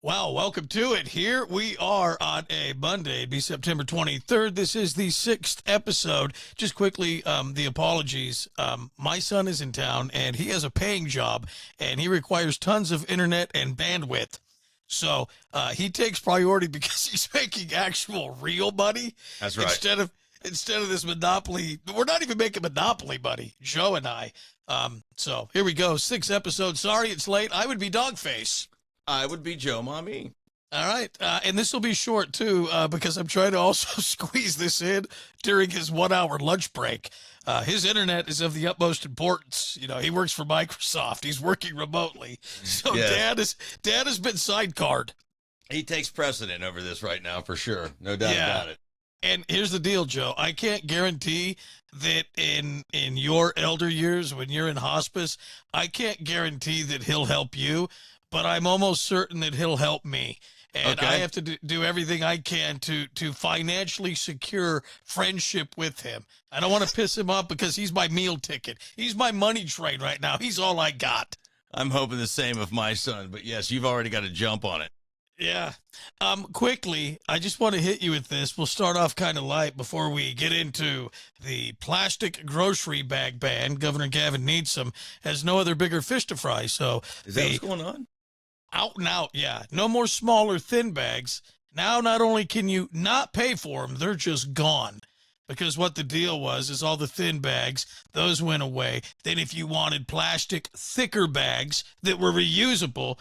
Wow, welcome to it. Here we are on a Monday, it'd be September 23rd. This is the 6th episode. Just quickly, the apologies. My son is in town, and he has a paying job, and he requires tons of internet and bandwidth. So he takes priority because he's making actual real money. That's right. Instead of this Monopoly. We're not even making Monopoly money, Joe and I. So here we go, 6th episode. Sorry it's late. I would be Dogface. I would be Joe Mommy. All right. And this will be short, too, because I'm trying to also squeeze this in during his 1 hour lunch break. His internet is of the utmost importance. You know, he works for Microsoft. He's working remotely. So Yes. Dad has been sidecarred. He takes precedent over this right now, for sure. No doubt about it. And here's the deal, Joe. I can't guarantee that in your elder years, when you're in hospice, I can't guarantee that he'll help you. But I'm almost certain that he'll help me. And Okay. I have to do everything I can to financially secure friendship with him. I don't want to piss him off because he's my meal ticket. He's my money train right now. He's all I got. I'm hoping the same of my son. But yes, you've already got to jump on it. Yeah. Quickly, I just want to hit you with this. We'll start off kind of light before we get into the plastic grocery bag ban. Governor Gavin Newsom has no other bigger fish to fry. So Is that what's going on? out and out, yeah. No more smaller, thin bags. Now, not only can you not pay for them, they're just gone. Because what the deal was is all the thin bags, those went away. Then if you wanted plastic, thicker bags that were reusable,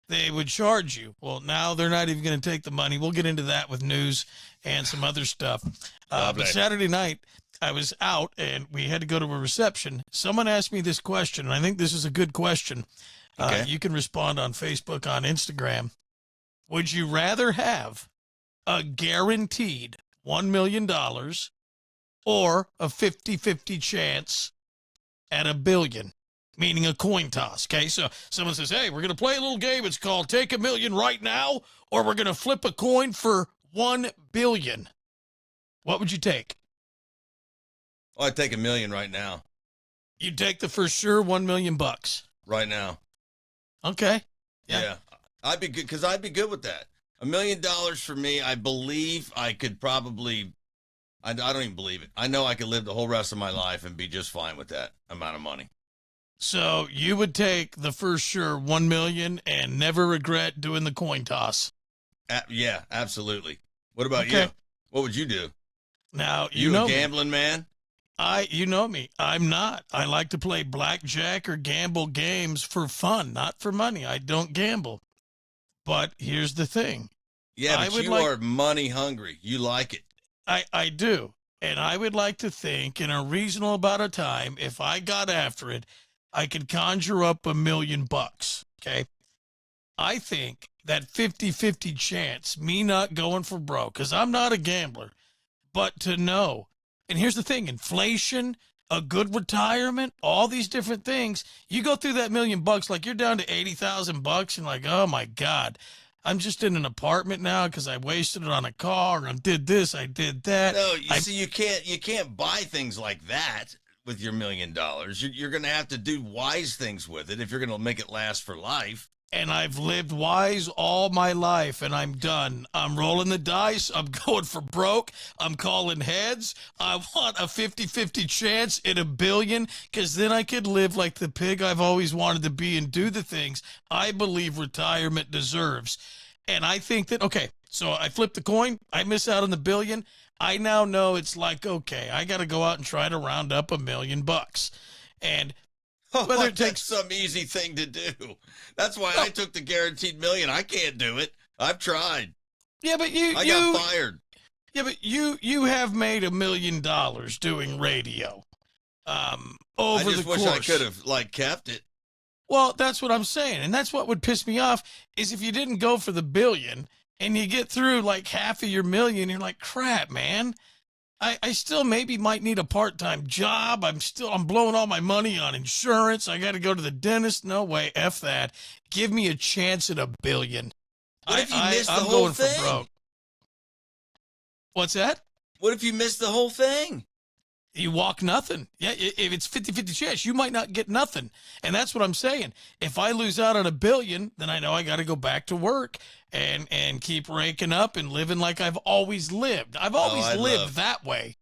they would charge you. Well, now they're not even going to take the money. We'll get into that with news and some other stuff. But Saturday night, I was out, and we had to go to a reception. Someone asked me this question, and I think this is a good question. Okay. You can respond on Facebook, on Instagram. Would you rather have a guaranteed $1 million or a 50-50 chance at $1 billion, meaning a coin toss? Okay, so someone says, hey, we're going to play a little game. It's called Take $1 Million right now, or we're going to flip a coin for $1 billion. What would you take? Oh, I'd take $1 million right now. You'd take the for sure $1 million. Right now. Okay. Yeah. I'd be good because I'd be good with that. $1 million for me, I believe I could probably, I don't even believe it. I know I could live the whole rest of my life and be just fine with that amount of money. So you would take the for sure 1 million and never regret doing the coin toss. Yeah, absolutely. What about Okay. you? What would you do? Now, You know a me. gambling man? You know me. I'm not. I like to play blackjack or gamble games for fun, not for money. I don't gamble. But here's the thing. Yeah, I but would you like- are money hungry. You like it. I do. And I would like to think in a reasonable amount of time, if I got after it, I could conjure up $1 million. Okay. I think that 50-50 chance, me not going for broke, because I'm not a gambler, but to know. And here's the thing, inflation, a good retirement, all these different things. You go through that $1 million, like you're down to $80,000 and like, oh my God, I'm just in an apartment now because I wasted it on a car. I did this, I did that. No, see, you can't buy things like that with your $1 million. You're going to have to do wise things with it if you're going to make it last for life. And I've lived wise all my life, and I'm done. I'm rolling the dice. I'm going for broke. I'm calling heads. I want a 50-50 chance at $1 billion, because then I could live like the pig I've always wanted to be and do the things I believe retirement deserves. And I think that, okay, so I flip the coin. I miss out on the $1 billion. I now know it's like, okay, I got to go out and try to round up $1 million. And whether it takes some easy thing to do. That's why I took the guaranteed $1 million. I can't do it. I've tried. Yeah, but I got fired. Yeah, but you have made $1 million doing radio. Over I just the wish course. I could have kept it. Well, that's what I'm saying, and that's what would piss me off is if you didn't go for the $1 billion and you get through like half of your $1 million, you're like, crap, man. I still maybe might need a part-time job. I'm blowing all my money on insurance. I got to go to the dentist. No way. F that. Give me a chance at $1 billion. What if you missed the I'm whole going thing? for broke. What's that? What if you missed the whole thing? You walk nothing. Yeah, if it's 50-50 chance, you might not get nothing. And that's what I'm saying. If I lose out on $1 billion, then I know I got to go back to work and keep raking up and living like I've always lived. I've always lived that way.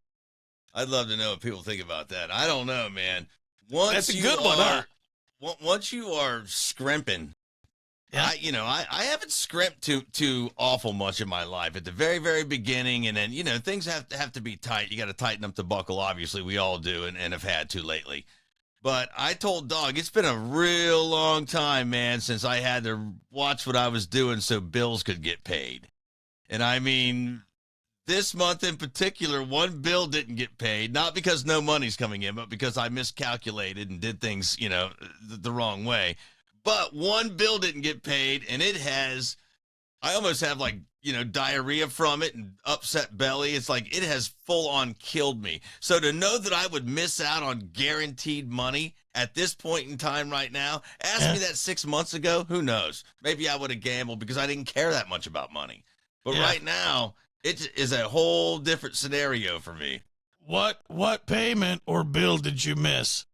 I'd love to know what people think about that. I don't know, man. Once That's a good one, huh? Once you are scrimping, yeah. I haven't scrimped too awful much in my life at the very, very beginning. And then, things have to be tight. You got to tighten up the buckle. Obviously, we all do and have had to lately. But I told Dog, it's been a real long time, man, since I had to watch what I was doing so bills could get paid. And I mean, this month in particular, one bill didn't get paid, not because no money's coming in, but because I miscalculated and did things, the wrong way. But one bill didn't get paid, and I almost have diarrhea from it and upset belly. It's like it has full on killed me. So to know that I would miss out on guaranteed money at this point in time right now, ask me that 6 months ago, who knows? Maybe I would have gambled because I didn't care that much about money. But right now, it is a whole different scenario for me. What payment or bill did you miss?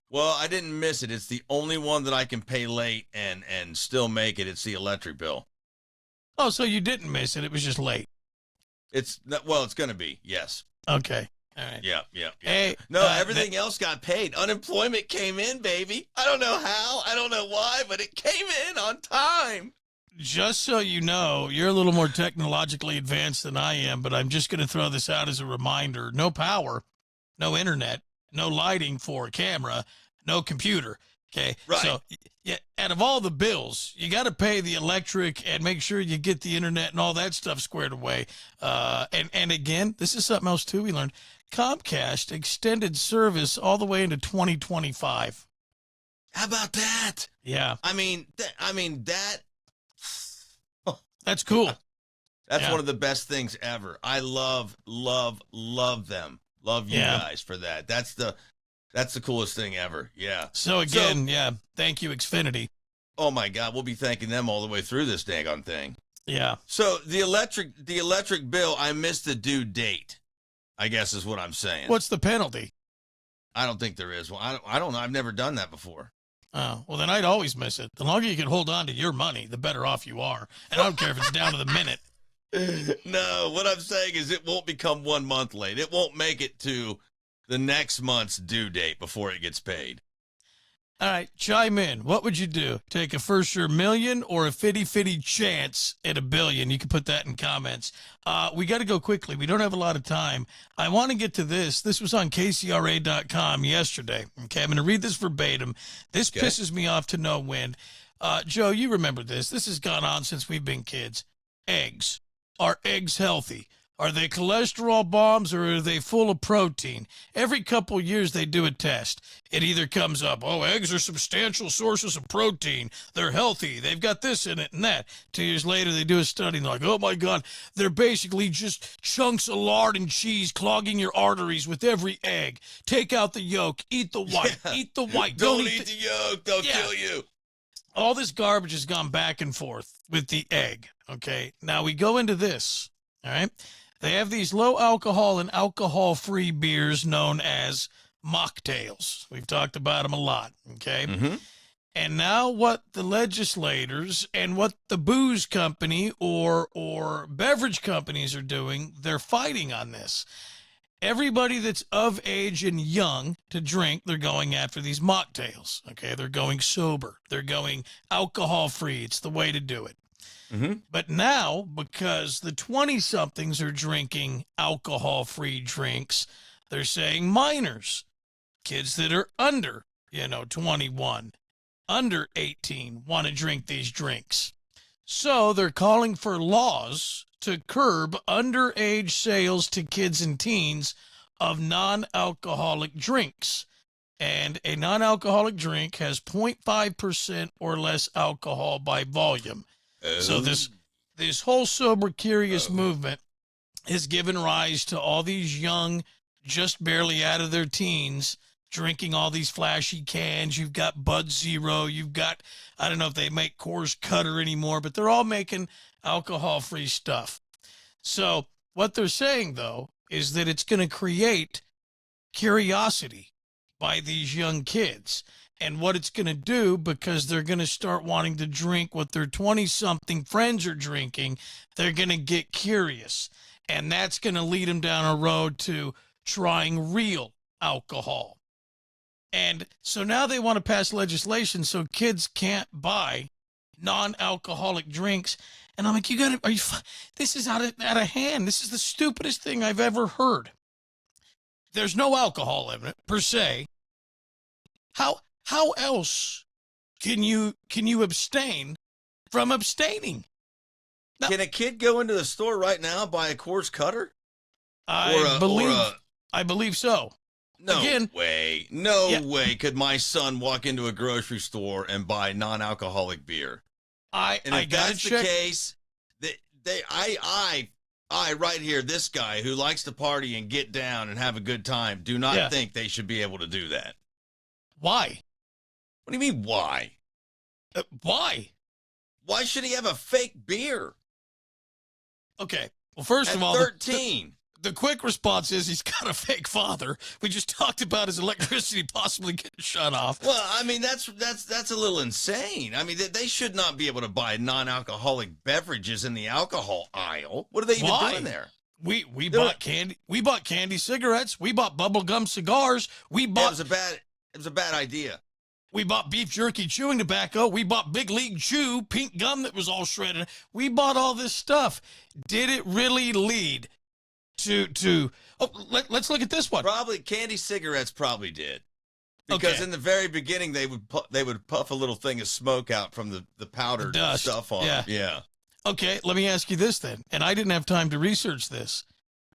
Well, I didn't miss it. It's the only one that I can pay late and still make it. It's the electric bill. Oh, so you didn't miss it. It was just late. It's going to be. Yes. Okay. All right. Yeah. Hey, everything else got paid. Unemployment came in, baby. I don't know how. I don't know why, but it came in on time. Just so you know, you're a little more technologically advanced than I am, but I'm just going to throw this out as a reminder. No power, no internet, no lighting for a camera, no computer. Okay. Right. So, yeah, out of all the bills, you got to pay the electric and make sure you get the internet and all that stuff squared away. And again, this is something else too we learned. Comcast extended service all the way into 2025. How about that? Yeah. I mean that. That's cool. That's one of the best things ever. I love them. Love you guys for that. That's the coolest thing ever. Yeah. So again, thank you, Xfinity. Oh my God, we'll be thanking them all the way through this daggone thing. Yeah. So the electric bill, I missed the due date, I guess is what I'm saying. What's the penalty? I don't think there is. Well, I don't know. I've never done that before. Oh, well, then I'd always miss it. The longer you can hold on to your money, the better off you are. And I don't care if it's down to the minute. No, what I'm saying is it won't become 1 month late. It won't make it to the next month's due date before it gets paid. All right, chime in. What would you do? Take a for sure million or a 50-50 chance at $1 billion? You can put that in comments. We got to go quickly. We don't have a lot of time. I want to get to this. This was on KCRA.com yesterday. Okay, I'm going to read this verbatim. This pisses me off to no end. Joe, you remember this. This has gone on since we've been kids. Eggs. Are eggs healthy? Are they cholesterol bombs or are they full of protein? Every couple years they do a test. It either comes up, eggs are substantial sources of protein. They're healthy. They've got this in it and that. 2 years later they do a study and they're like, oh my God, they're basically just chunks of lard and cheese clogging your arteries with every egg. Take out the yolk, eat the white, eat the white. Don't eat the yolk, they'll kill you. All this garbage has gone back and forth with the egg, okay? Now we go into this, all right? They have these low alcohol and alcohol-free beers known as mocktails. We've talked about them a lot, okay? Mm-hmm. And now what the legislators and what the booze company or beverage companies are doing, they're fighting on this. Everybody that's of age and young to drink, they're going after these mocktails, okay? They're going sober. They're going alcohol-free. It's the way to do it. Mm-hmm. But now, because the 20-somethings are drinking alcohol-free drinks, they're saying minors, kids that are under, 21, under 18, want to drink these drinks. So they're calling for laws to curb underage sales to kids and teens of non-alcoholic drinks. And a non-alcoholic drink has 0.5% or less alcohol by volume. So this whole sober curious movement has given rise to all these young, just barely out of their teens, drinking all these flashy cans. You've got Bud Zero. You've got, I don't know if they make Coors Cutter anymore, but they're all making alcohol-free stuff. So what they're saying, though, is that it's going to create curiosity by these young kids. And what it's going to do, because they're going to start wanting to drink what their 20-something friends are drinking, they're going to get curious. And that's going to lead them down a road to trying real alcohol. And so now they want to pass legislation so kids can't buy non-alcoholic drinks. And I'm like, this is out of hand. This is the stupidest thing I've ever heard. There's no alcohol in it, per se. How else can you abstain from abstaining? Now, can a kid go into the store right now and buy a Coors Cutter? I believe so. No Again, way. No way could my son walk into a grocery store and buy non-alcoholic beer. If that's the case, I right here, this guy who likes to party and get down and have a good time, do not think they should be able to do that. Why? What do you mean, why? Why? Why should he have a fake beer? Okay. Well, first of all, 13. The quick response is he's got a fake father. We just talked about his electricity possibly getting shut off. Well, I mean, that's a little insane. I mean, they should not be able to buy non-alcoholic beverages in the alcohol aisle. What are they even doing there? We bought candy. We bought candy cigarettes. We bought bubblegum cigars. It was a bad idea. We bought beef jerky chewing tobacco. We bought Big League Chew, pink gum that was all shredded. We bought all this stuff. Did it really lead to let's look at this one. Probably candy cigarettes probably did. Because in the very beginning they would puff a little thing of smoke out from the powdered stuff on them. Yeah. Okay, let me ask you this then. And I didn't have time to research this.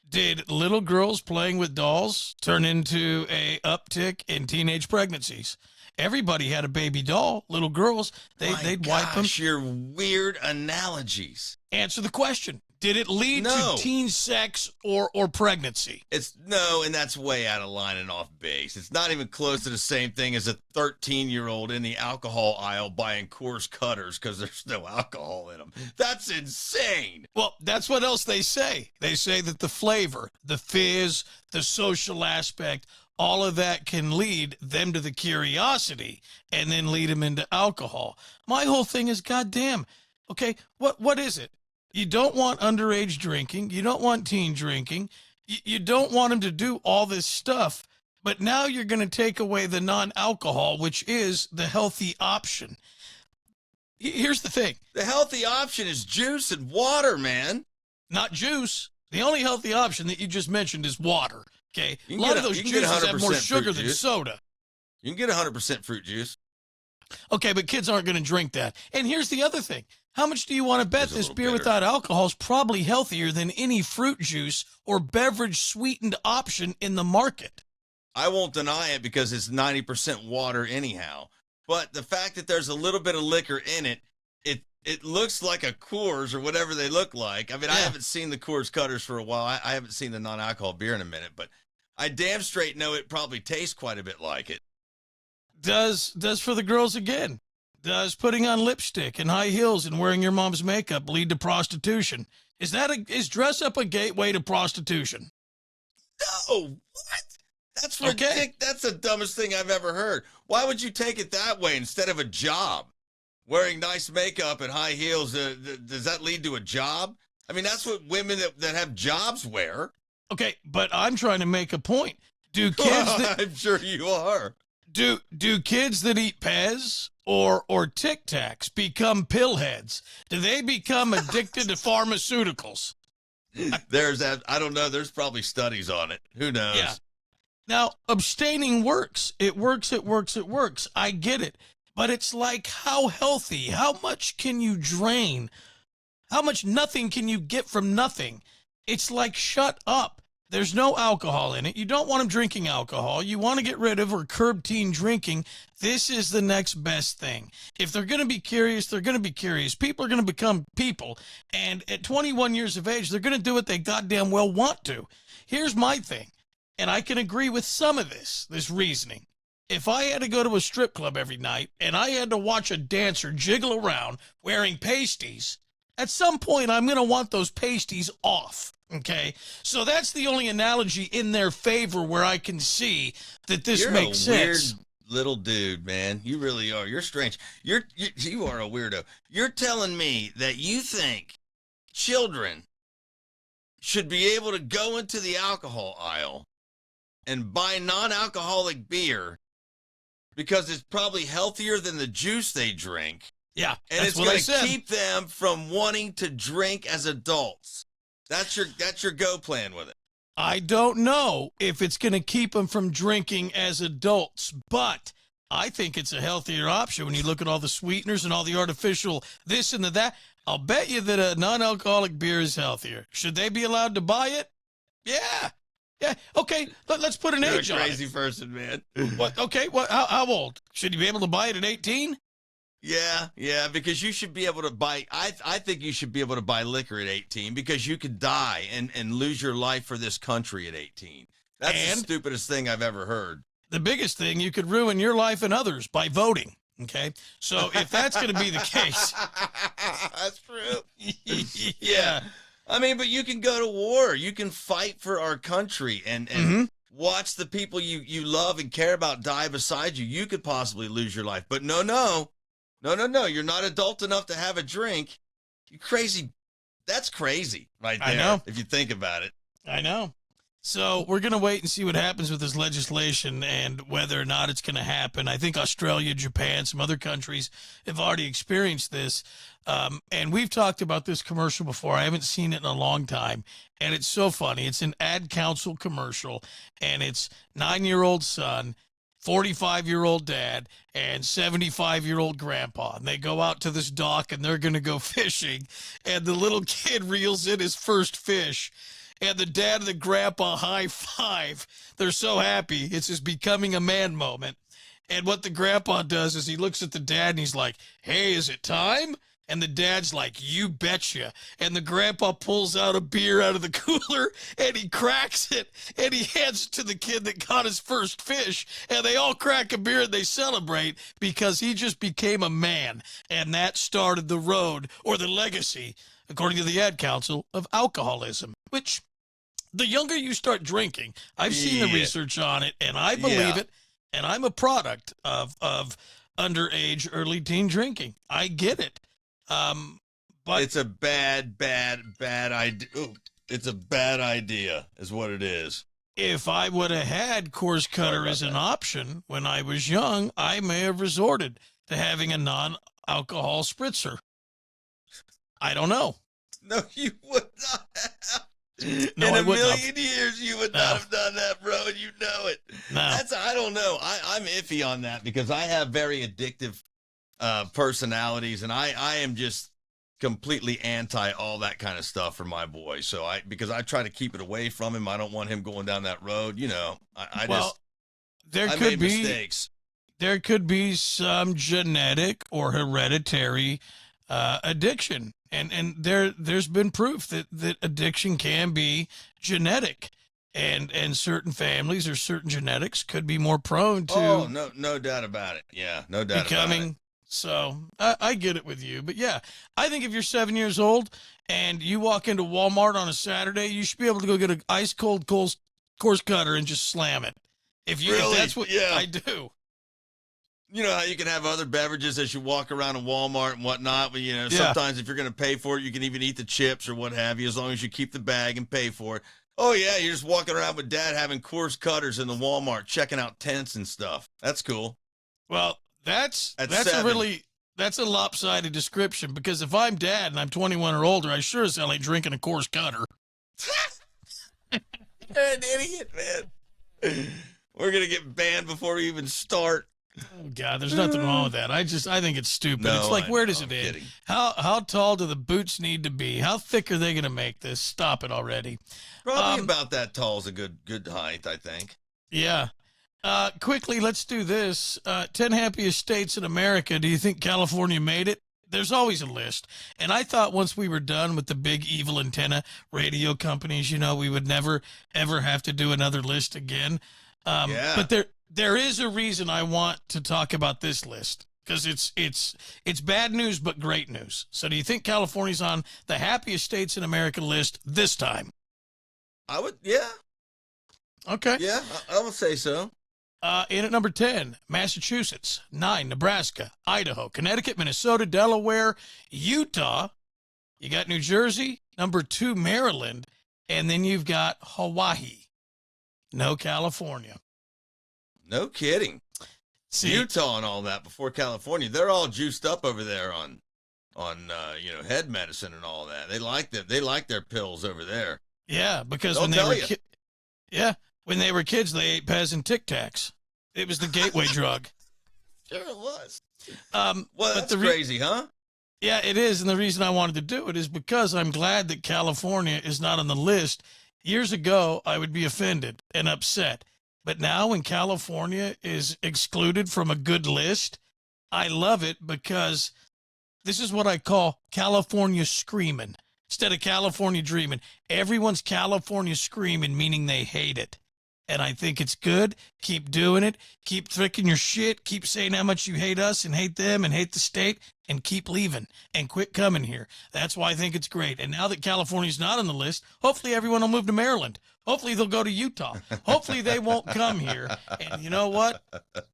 Did little girls playing with dolls turn into a uptick in teenage pregnancies? Everybody had a baby doll. Little girls, they'd wipe them. Your weird analogies. Answer the question. Did it lead to teen sex or pregnancy? No, and that's way out of line and off base. It's not even close to the same thing as a 13-year-old in the alcohol aisle buying Coors Cutters because there's no alcohol in them. That's insane. Well, that's what else they say. They say that the flavor, the fizz, the social aspect, all of that can lead them to the curiosity and then lead them into alcohol. My whole thing is, goddamn, okay, what is it? You don't want underage drinking. You don't want teen drinking. You don't want them to do all this stuff. But now you're going to take away the non-alcohol, which is the healthy option. Here's the thing. The healthy option is juice and water, man. Not juice. The only healthy option that you just mentioned is water. Okay? A lot of those juices have more sugar than soda. You can get 100% fruit juice. Okay, but kids aren't going to drink that. And here's the other thing. How much do you want to bet this beer without alcohol is probably healthier than any fruit juice or beverage sweetened option in the market? I won't deny it because it's 90% water anyhow. But the fact that there's a little bit of liquor in it, it looks like a Coors or whatever they look like. I mean, I haven't seen the Coors Cutters for a while. I haven't seen the non-alcohol beer in a minute, but I damn straight know it probably tastes quite a bit like it. Does for the girls again. Does putting on lipstick and high heels and wearing your mom's makeup lead to prostitution? Is dress up a gateway to prostitution? No, what? That's ridiculous. Okay. That's the dumbest thing I've ever heard. Why would you take it that way instead of a job? Wearing nice makeup and high heels, does that lead to a job? I mean, that's what women that have jobs wear. Okay, but I'm trying to make a point. Do kids I'm sure you are. Do kids that eat Pez or Tic Tacs become pillheads? Do they become addicted to pharmaceuticals? There's that. I don't know. There's probably studies on it. Who knows? Yeah. Now, abstaining works. It works. I get it. But it's like, how healthy? How much can you drain? How much nothing can you get from nothing? It's like, shut up. There's no alcohol in it. You don't want them drinking alcohol. You want to get rid of or curb teen drinking. This is the next best thing. If they're going to be curious, they're going to be curious. People are going to become people. And at 21 years of age, they're going to do what they goddamn well want to. Here's my thing. And I can agree with some of this reasoning. If I had to go to a strip club every night and I had to watch a dancer jiggle around wearing pasties, at some point I'm going to want those pasties off. Okay, so that's the only analogy in their favor where I can see that this makes sense. Weird little dude, man. You really are. You're strange. You are a weirdo. You're telling me that you think children should be able to go into the alcohol aisle and buy non-alcoholic beer because it's probably healthier than the juice they drink. Yeah, and it's going to keep them from wanting to drink as adults. That's your go plan with it. I don't know if it's going to keep them from drinking as adults, but I think it's a healthier option when you look at all the sweeteners and all the artificial this and the that. I'll bet you that a non-alcoholic beer is healthier. Should they be allowed to buy it? Yeah. Yeah. Okay. Let's put an age on it. You're a crazy person, man. What? Okay. What? How old? Should you be able to buy it at 18? Yeah, because you should be able to buy, I think you should be able to buy liquor at 18 because you could die and lose your life for this country at 18. That's the stupidest thing I've ever heard. The biggest thing, you could ruin your life and others by voting. Okay, so if that's going to be the case. That's true. Yeah. I mean, but you can go to war. You can fight for our country and watch the people you love and care about die beside you. You could possibly lose your life. But no. You're not adult enough to have a drink. You crazy. That's crazy right there. I know. If you think about it. I know. So we're going to wait and see what happens with this legislation and whether or not it's going to happen. I think Australia, Japan, some other countries have already experienced this. And we've talked about this commercial before. I haven't seen it in a long time. And it's so funny. It's an ad council commercial. And it's 9-year-old son, 45-year-old dad, and 75-year-old grandpa. And they go out to this dock and they're going to go fishing. And the little kid reels in his first fish. And the dad and the grandpa high five. They're so happy. It's his becoming a man moment. And what the grandpa does is he looks at the dad and he's like, "Hey, is it time?" And the dad's like, "You betcha." And the grandpa pulls out a beer out of the cooler and he cracks it and he hands it to the kid that got his first fish. And they all crack a beer and they celebrate because he just became a man. And that started the road or the legacy, according to the ad council, of alcoholism, which the younger you start drinking, I've seen the research on it and I believe it. And I'm a product of underage, early teen drinking. I get it. But it's a bad idea. Ooh, it's a bad idea is what it is. If I would have had Coors Cutter as an option when I was young, I may have resorted to having a non-alcohol spritzer. I don't know. No, you would not have. No, in I a wouldn't million years, you would not have done that, bro, and you know it. No. I don't know. I'm iffy on that because I have very addictive personalities, and I am just completely anti all that kind of stuff for my boy. So because I try to keep it away from him. I don't want him going down that road. You know, I made mistakes. There could be some genetic or hereditary addiction. And there's been proof that addiction can be genetic, and certain families or certain genetics could be more prone to. No doubt about it. Yeah, no doubt about it. So I get it with you, but yeah, I think if you're 7 years old and you walk into Walmart on a Saturday, you should be able to go get an ice cold Coors Cutter and just slam it. If that's what I do. You know how you can have other beverages as you walk around in Walmart and whatnot, but, sometimes if you're going to pay for it, you can even eat the chips or what have you, as long as you keep the bag and pay for it. Oh, yeah, you're just walking around with Dad having Coors Cutters in the Walmart, checking out tents and stuff. That's cool. Well, that's a lopsided description, because if I'm Dad and I'm 21 or older, I sure as hell ain't drinking a Coors Cutter. You're an idiot, man. We're going to get banned before we even start. Oh God, there's nothing wrong with that. I think it's stupid. It's like, where does it end? How tall do the boots need to be? How thick are they going to make this? Stop it already. Probably about that tall is a good height, I think. Yeah. Quickly, let's do this. 10 happiest states in America. Do you think California made it? There's always a list. And I thought once we were done with the big evil antenna radio companies, we would never, ever have to do another list again. But there is a reason I want to talk about this list, because it's bad news but great news. So do you think California's on the happiest states in America list this time? I would, yeah. Okay. Yeah, I would say so. In at number 10, Massachusetts. 9, Nebraska, Idaho, Connecticut, Minnesota, Delaware, Utah. You got New Jersey. Number 2, Maryland. And then you've got Hawaii. No California. No kidding. See, Utah and all that before California. They're all juiced up over there on head medicine and all that. They like that. They like their pills over there. yeah, because They'll when they tell were you. when they were kids, they ate Pez and Tic Tacs. It was the gateway drug. Sure it was. Well, That's crazy, huh? Yeah, it is. And the reason I wanted to do it is because I'm glad that California is not on the list. Years ago, I would be offended and upset. But now when California is excluded from a good list, I love it because this is what I call California screaming instead of California dreaming. Everyone's California screaming, meaning they hate it. And I think it's good. Keep doing it. Keep thricking your shit. Keep saying how much you hate us and hate them and hate the state, and keep leaving and quit coming here. That's why I think it's great. And now that California's not on the list, hopefully everyone will move to Maryland. Hopefully they'll go to Utah. Hopefully they won't come here. And you know what?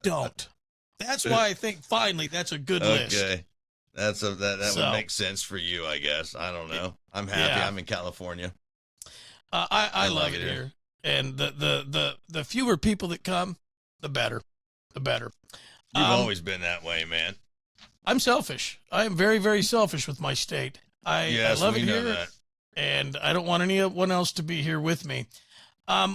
Don't. That's why I think finally that's a good list. Okay. That would make sense for you, I guess. I don't know. I'm happy. Yeah. I'm in California. I love it here. And the fewer people that come, the better. The better. You've always been that way, man. I'm selfish. I am very, very selfish with my state. I love it we know here, that. and I don't want anyone else to be here with me.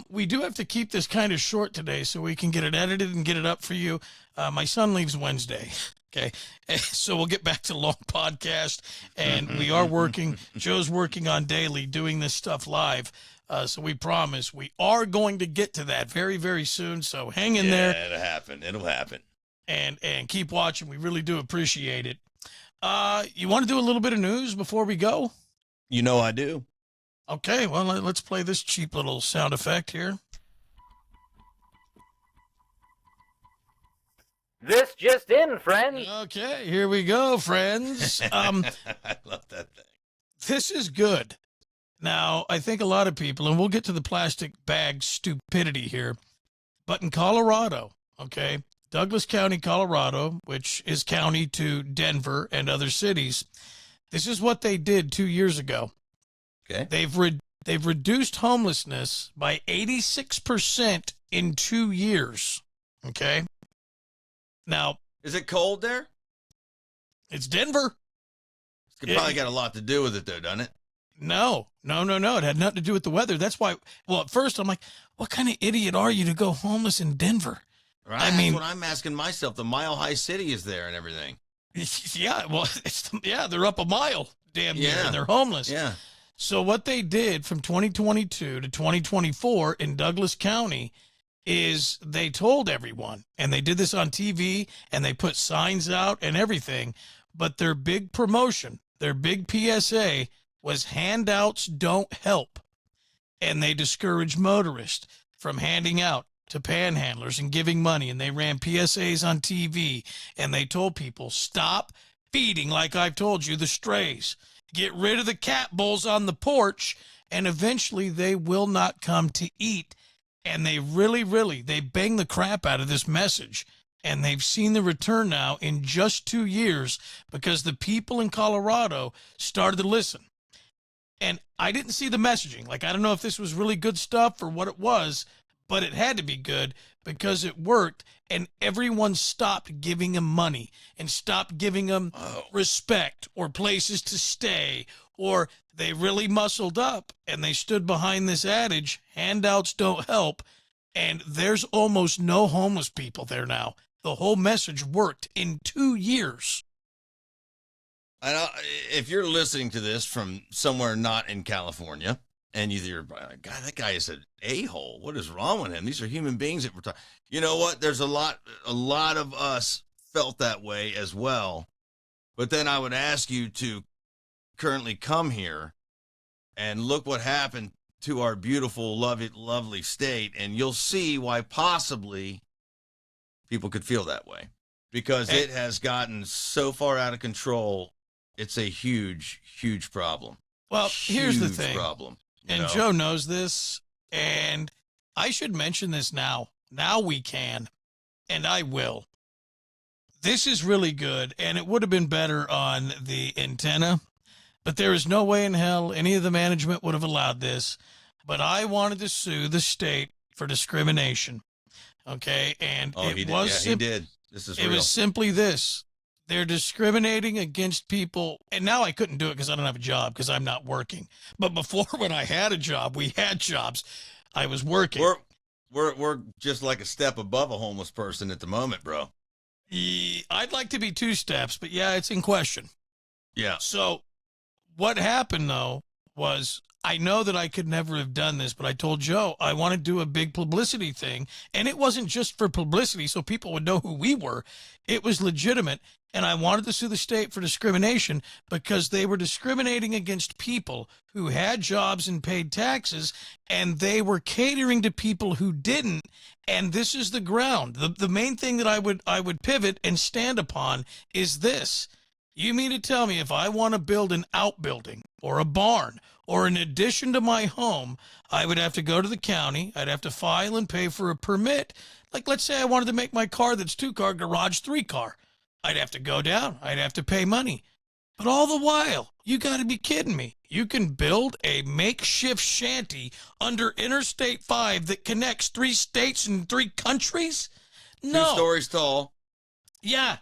We do have to keep this kind of short today so we can get it edited and get it up for you. My son leaves Wednesday. Okay. So we'll get back to long podcast, and we are working. Joe's working on daily doing this stuff live. So we promise we are going to get to that very, very soon. So hang in there. It'll happen. It'll happen. And keep watching. We really do appreciate it. You want to do a little bit of news before we go? You know I do. Okay, well, let's play this cheap little sound effect here. This just in, friends. Okay, here we go, friends. I love that thing. This is good. Now, I think a lot of people, and we'll get to the plastic bag stupidity here, but in Colorado, okay, Douglas County, Colorado, which is county to Denver and other cities, this is what they did 2 years ago. Okay. They've reduced homelessness by 86% in 2 years. Okay. Now, Is it cold there? it's Denver. It's probably got a lot to do with it, though, doesn't it? No. It had nothing to do with the weather. That's why, well, at first I'm like, what kind of idiot are you to go homeless in Denver? Right. I mean- That's what I'm asking myself. The Mile High City is there and everything. Yeah, well, they're up a mile damn near Yeah. and they're homeless. Yeah. So what they did from 2022 to 2024 in Douglas County is they told everyone, and they did this on TV and they put signs out and everything, but their big promotion, their big PSA was handouts don't help. And they discouraged motorists from handing out to panhandlers and giving money. And they ran PSAs on TV and they told people, stop feeding, like I've told you, the strays. Get rid of the cat bowls on the porch, and eventually they will not come to eat. And they they bang the crap out of this message. And they've seen the return now in just 2 years because the people in Colorado started to listen. And I didn't see the messaging. Like, I don't know if this was really good stuff or what it was, but it had to be good because it worked. And everyone stopped giving them money and stopped giving them respect or places to stay, or they really muscled up and they stood behind this adage, handouts don't help. And there's almost no homeless people there now. The whole message worked in 2 years. If you're listening to this from somewhere not in California, and you're, God, that guy is an a-hole. What is wrong with him? These are human beings that we're talking. You know what? There's a lot of us felt that way as well. But then I would ask you to currently come here and look what happened to our beautiful, lovely state, and you'll see why possibly people could feel that way. because it has gotten so far out of control. It's a huge, huge problem. Well, here's the Huge thing. problem. And Joe knows this, and I should mention this now. Now we can, and I will. This is really good, and it would have been better on the antenna, but there is no way in hell any of the management would have allowed this. But I wanted to sue the state for discrimination, okay? And he did. This is it real. was simply this. They're discriminating against people, and now I couldn't do it because I don't have a job because I'm not working. But before, when I had a job, we had jobs. I was working. We're just like a step above a homeless person at the moment, bro. I'd like to be 2 steps, but yeah, it's in question. Yeah. So what happened, though, was I know that I could never have done this, but I told Joe I want to do a big publicity thing. And it wasn't just for publicity so people would know who we were. It was legitimate. And I wanted to sue the state for discrimination because they were discriminating against people who had jobs and paid taxes, and they were catering to people who didn't. And this is the ground. The main thing that I would pivot and stand upon is this. You mean to tell me if I want to build an outbuilding or a barn or an addition to my home, I would have to go to the county, I'd have to file and pay for a permit. Like, let's say I wanted to make my car that's 2-car garage 3-car. I'd have to go down. I'd have to pay money. But all the while, you got to be kidding me. You can build a makeshift shanty under Interstate 5 that connects 3 states and 3 countries? No. 2 stories tall. Yeah.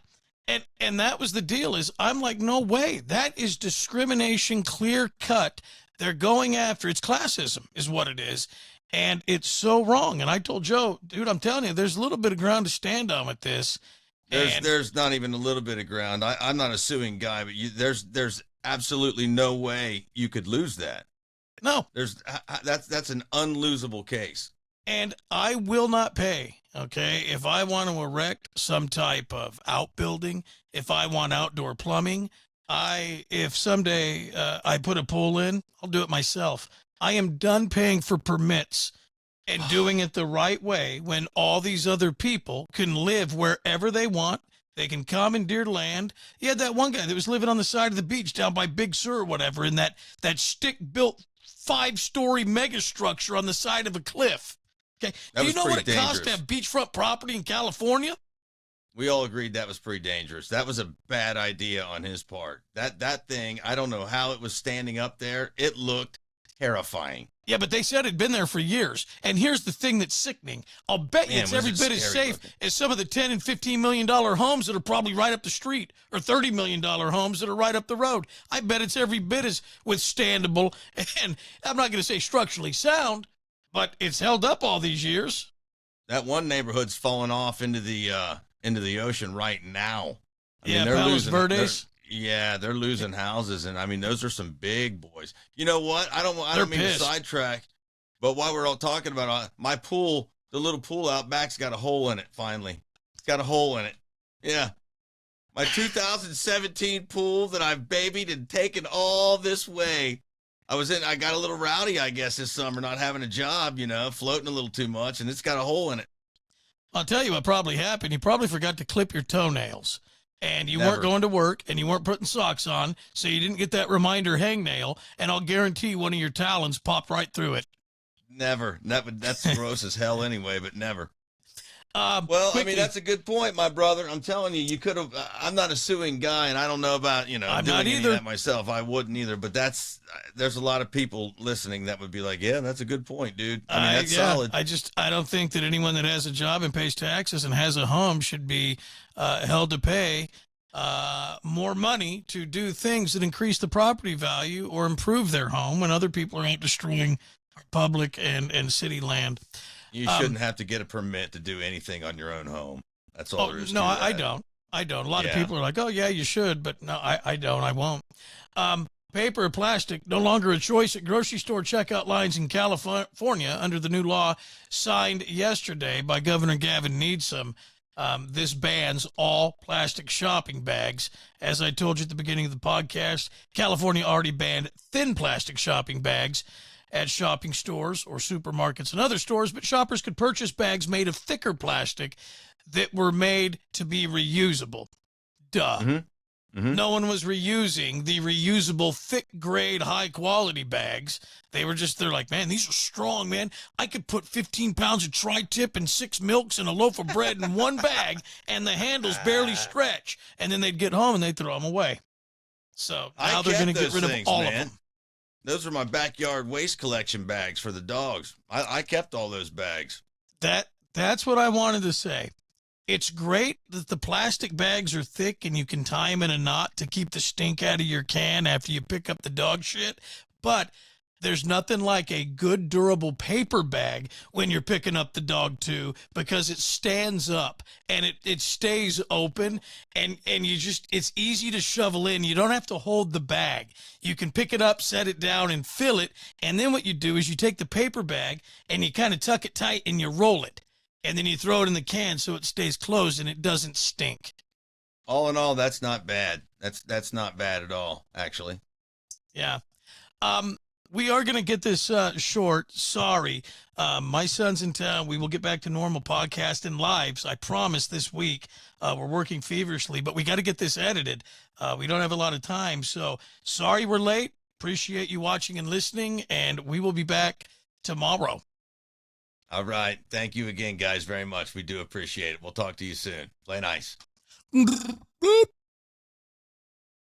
And that was the deal is I'm like, no way. That is discrimination, clear cut. They're going after, it's classism is what it is. And it's so wrong. And I told Joe, dude, I'm telling you, there's a little bit of ground to stand on with this. There's not even a little bit of ground. I'm not a suing guy, but there's absolutely no way you could lose that. No. That's an unlosable case. And I will not pay, okay, if I want to erect some type of outbuilding, if I want outdoor plumbing, if someday I put a pool in, I'll do it myself. I am done paying for permits and doing it the right way when all these other people can live wherever they want. They can commandeer land. You had that one guy that was living on the side of the beach down by Big Sur or whatever in that stick-built 5-story mega structure on the side of a cliff. Okay, do you know what it costs to have beachfront property in California? We all agreed that was pretty dangerous. That was a bad idea on his part. That thing, I don't know how it was standing up there. It looked terrifying. Yeah, but they said it'd been there for years. And here's the thing that's sickening. I'll bet you it's every bit as safe as some of the $10 and $15 million homes that are probably right up the street or $30 million homes that are right up the road. I bet it's every bit as withstandable. And I'm not going to say structurally sound, but it's held up all these years. That one neighborhood's falling off into the ocean right now. I mean, Palos Verdes. They're losing houses, and I mean those are some big boys. You know what? I don't mean to sidetrack, but while we're all talking about my pool, the little pool out back's got a hole in it. Finally, it's got a hole in it. Yeah, my 2017 pool that I've babied and taken all this way. I got a little rowdy, I guess, this summer, not having a job, floating a little too much, and it's got a hole in it. I'll tell you what probably happened. You probably forgot to clip your toenails, and you weren't going to work, and you weren't putting socks on, so you didn't get that reminder hangnail, and I'll guarantee one of your talons popped right through it. Never. That's gross as hell anyway, but never. Quickly, I mean, that's a good point, my brother. I'm telling you, you could have. I'm not a suing guy, and I don't know about I'm doing not any of either. that myself. I wouldn't either. But there's a lot of people listening that would be like, yeah, that's a good point, dude. I mean, that's solid. I don't think that anyone that has a job and pays taxes and has a home should be held to pay more money to do things that increase the property value or improve their home when other people are out destroying public and city land. You shouldn't have to get a permit to do anything on your own home. That's all there is. No, to that. I don't. A lot of people are like, oh, yeah, you should. But no, I don't. I won't. Paper or plastic, no longer a choice at grocery store checkout lines in California under the new law signed yesterday by Governor Gavin Newsom. This bans all plastic shopping bags. As I told you at the beginning of the podcast, California already banned thin plastic shopping bags at shopping stores or supermarkets and other stores, but shoppers could purchase bags made of thicker plastic that were made to be reusable. Duh. Mm-hmm. No one was reusing the reusable thick grade high quality bags. They're like, man, these are strong, man. I could put 15 pounds of tri-tip and 6 milks and a loaf of bread in one bag and the handles barely stretch. And then they'd get home and they'd throw them away. So now they're going to get rid of all of them. Those are my backyard waste collection bags for the dogs. I kept all those bags. That's what I wanted to say. It's great that the plastic bags are thick and you can tie them in a knot to keep the stink out of your can after you pick up the dog shit. But there's nothing like a good durable paper bag when you're picking up the dog too, because it stands up and it stays open and it's easy to shovel in. You don't have to hold the bag. You can pick it up, set it down and fill it. And then what you do is you take the paper bag and you kind of tuck it tight and you roll it. And then you throw it in the can so it stays closed and it doesn't stink. All in all, that's not bad. That's not bad at all, actually. Yeah. We are going to get this short. Sorry. My son's in town. We will get back to normal podcasting lives. I promise this week. We're working feverishly, but we got to get this edited. We don't have a lot of time. So sorry we're late. Appreciate you watching and listening, and we will be back tomorrow. All right. Thank you again, guys, very much. We do appreciate it. We'll talk to you soon. Play nice.